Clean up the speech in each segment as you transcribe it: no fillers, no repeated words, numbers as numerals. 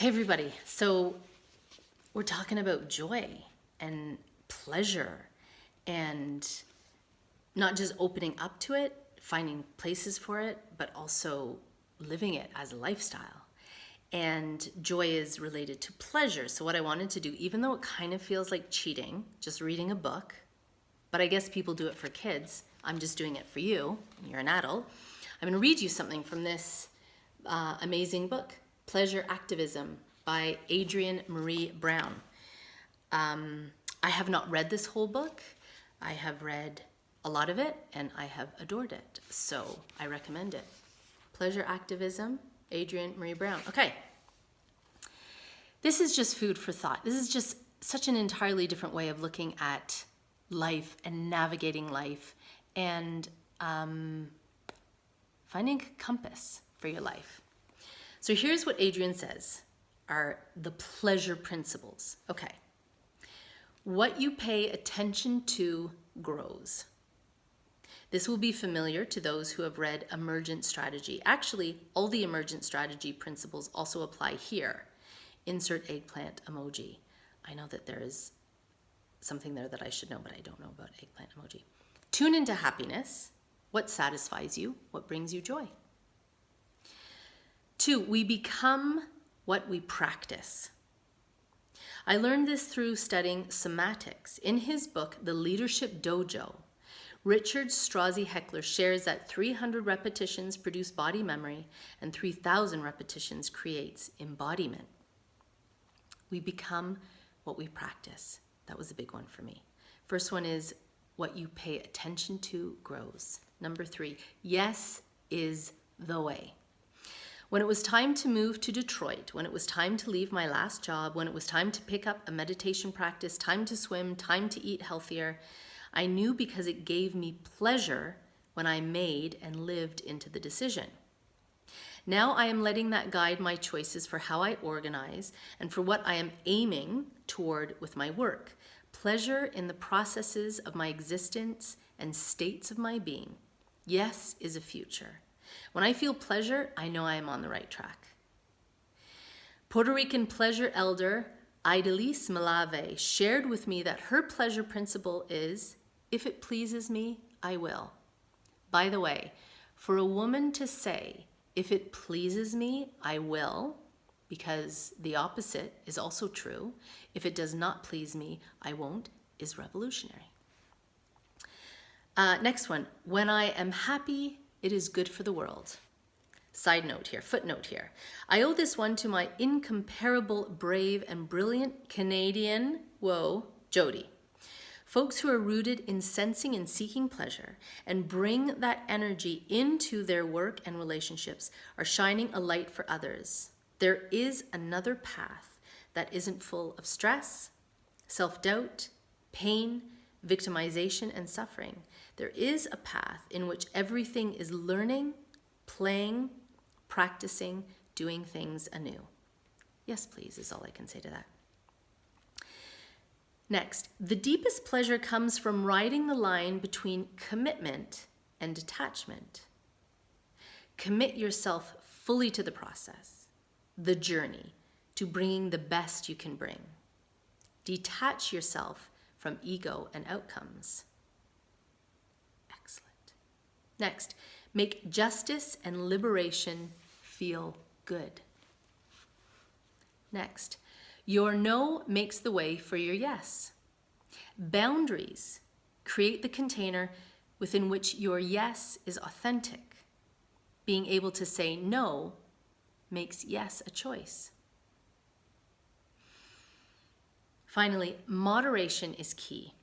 Hey everybody, so we're talking about joy and pleasure and not just opening up to it, finding places for it, but also living it as a lifestyle. And joy is related to pleasure. So what I wanted to do, even though it kind of feels like cheating, just reading a book, but I guess people do it for kids, I'm just doing it for you, you're an adult. I'm gonna read you something from this amazing book, Pleasure Activism by Adrienne Maree Brown. I have not read this whole book. I have read a lot of it and I have adored it. So I recommend it. Pleasure Activism, Adrienne Maree Brown. Okay. This is just food for thought. This is just such an entirely different way of looking at life and navigating life and finding a compass for your life. So here's what Adrienne says are the pleasure principles. Okay. What you pay attention to grows. This will be familiar to those who have read Emergent Strategy. Actually, all the Emergent Strategy principles also apply here. Insert eggplant emoji. I know that there is something there that I should know, but I don't know about eggplant emoji. Tune into happiness. What satisfies you? What brings you joy? 2, we become what we practice. I learned this through studying somatics. In his book, The Leadership Dojo, Richard Straussy Heckler shares that 300 repetitions produce body memory and 3,000 repetitions creates embodiment. We become what we practice. That was a big one for me. First one is what you pay attention to grows. Number 3, yes is the way. When it was time to move to Detroit, when it was time to leave my last job, when it was time to pick up a meditation practice, time to swim, time to eat healthier, I knew because it gave me pleasure when I made and lived into the decision. Now I am letting that guide my choices for how I organize and for what I am aiming toward with my work. Pleasure in the processes of my existence and states of my being. Yes is a future. When I feel pleasure, I know I am on the right track. Puerto Rican pleasure elder Idalise Malave shared with me that her pleasure principle is, if it pleases me, I will. By the way, for a woman to say, if it pleases me, I will, because the opposite is also true, if it does not please me, I won't, is revolutionary. Next one, when I am happy, it is good for the world. Side note here, footnote here. I owe this one to my incomparable, brave, and brilliant Canadian, Jody. Folks who are rooted in sensing and seeking pleasure and bring that energy into their work and relationships are shining a light for others. There is another path that isn't full of stress, self-doubt, pain, victimization, and suffering. There is a path in which everything is learning, playing, practicing, doing things anew. Yes, please, is all I can say to that. Next, the deepest pleasure comes from riding the line between commitment and detachment. Commit yourself fully to the process, the journey, to bringing the best you can bring. Detach yourself from ego and outcomes. Excellent. Next, make justice and liberation feel good. Next, your no makes the way for your yes. Boundaries create the container within which your yes is authentic. Being able to say no makes yes a choice. Finally, moderation is key.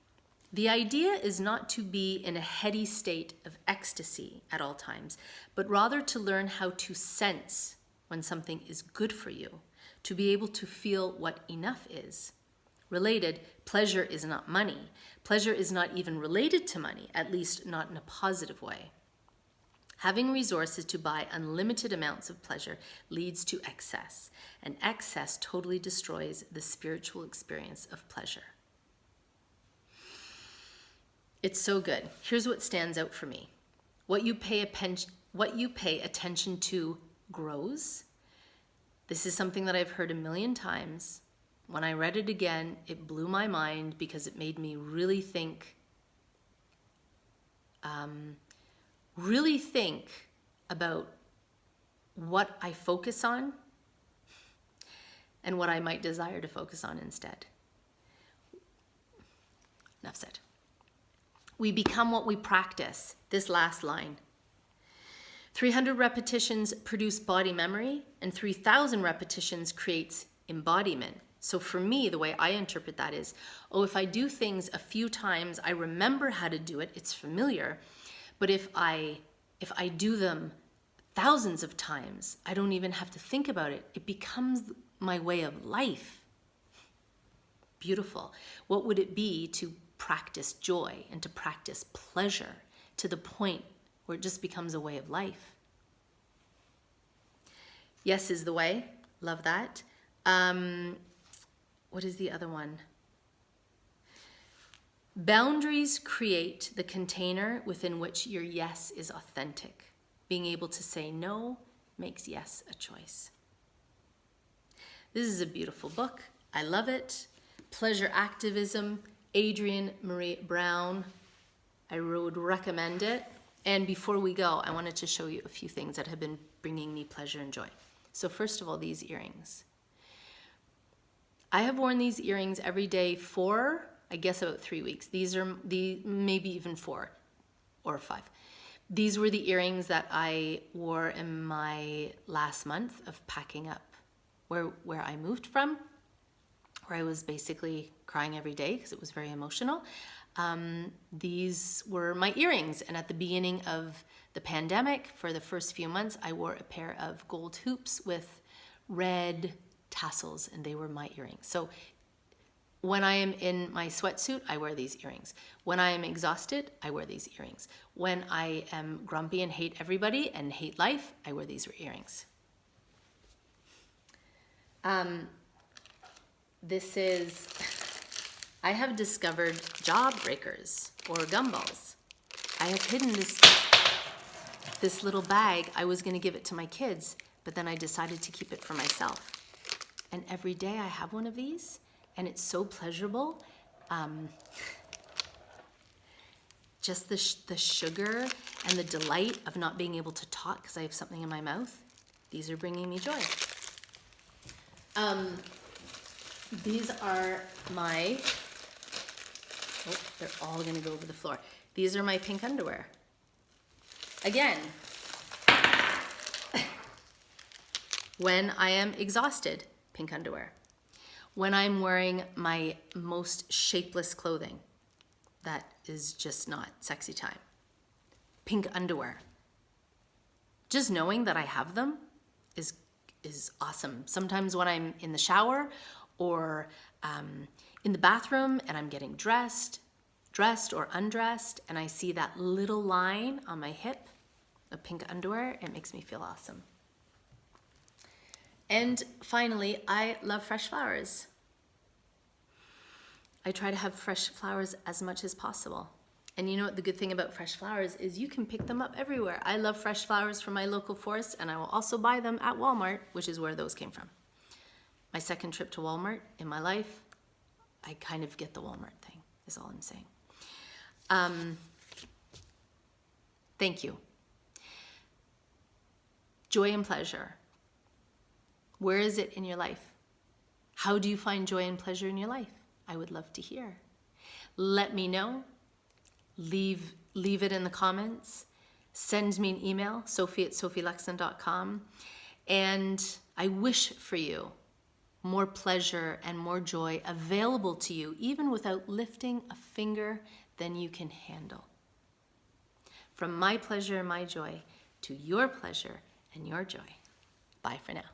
The idea is not to be in a heady state of ecstasy at all times, but rather to learn how to sense when something is good for you, to be able to feel what enough is. Related, pleasure is not money. Pleasure is not even related to money, at least not in a positive way. Having resources to buy unlimited amounts of pleasure leads to excess, and excess totally destroys the spiritual experience of pleasure. It's so good. Here's what stands out for me. What you pay attention to grows. This is something that I've heard a million times. When I read it again, it blew my mind because it made me really think about what I focus on and what I might desire to focus on instead. Enough said. We become what we practice. This last line. 300 repetitions produce body memory, and 3,000 repetitions creates embodiment. So for me, the way I interpret that is, if I do things a few times, I remember how to do it, it's familiar. But if I do them thousands of times, I don't even have to think about it. It becomes my way of life. Beautiful. What would it be to practice joy and to practice pleasure to the point where it just becomes a way of life? Yes is the way. Love that. What is the other one? Boundaries create the container within which your yes is authentic. Being able to say no makes yes a choice. This is a beautiful book. I love it. Pleasure Activism, Adrienne Maree Brown. I would recommend it. And before we go, I wanted to show you a few things that have been bringing me pleasure and joy. So first of all, these earrings. I have worn these earrings every day for, I guess, about 3 weeks. These are maybe even 4 or 5. These were the earrings that I wore in my last month of packing up where I moved from, where I was basically crying every day because it was very emotional. These were my earrings. And at the beginning of the pandemic, for the first few months, I wore a pair of gold hoops with red tassels, and they were my earrings. So when I am in my sweatsuit, I wear these earrings. When I am exhausted, I wear these earrings. When I am grumpy and hate everybody and hate life, I wear these earrings. I have discovered jawbreakers or gumballs. I have hidden this little bag. I was going to give it to my kids, but then I decided to keep it for myself. And every day I have one of these, and it's so pleasurable. Just the sugar and the delight of not being able to talk because I have something in my mouth. These are bringing me joy. These are my, they're all gonna go over the floor. These are my pink underwear. Again, when I am exhausted, pink underwear. When I'm wearing my most shapeless clothing, that is just not sexy time, pink underwear. Just knowing that I have them is awesome. Sometimes when I'm in the shower or in the bathroom and I'm getting dressed or undressed, and I see that little line on my hip of pink underwear, it makes me feel awesome. And finally, I love fresh flowers. I try to have fresh flowers as much as possible. And you know what the good thing about fresh flowers is? You can pick them up everywhere. I love fresh flowers from my local forest, and I will also buy them at Walmart, which is where those came from. My second trip to Walmart in my life, I kind of get the Walmart thing, is all I'm saying. Thank you. Joy and pleasure. Where is it in your life? How do you find joy and pleasure in your life? I would love to hear. Let me know. Leave it in the comments. Send me an email, sophie@sophielexon.com. And I wish for you more pleasure and more joy available to you, even without lifting a finger than you can handle. From my pleasure and my joy to your pleasure and your joy. Bye for now.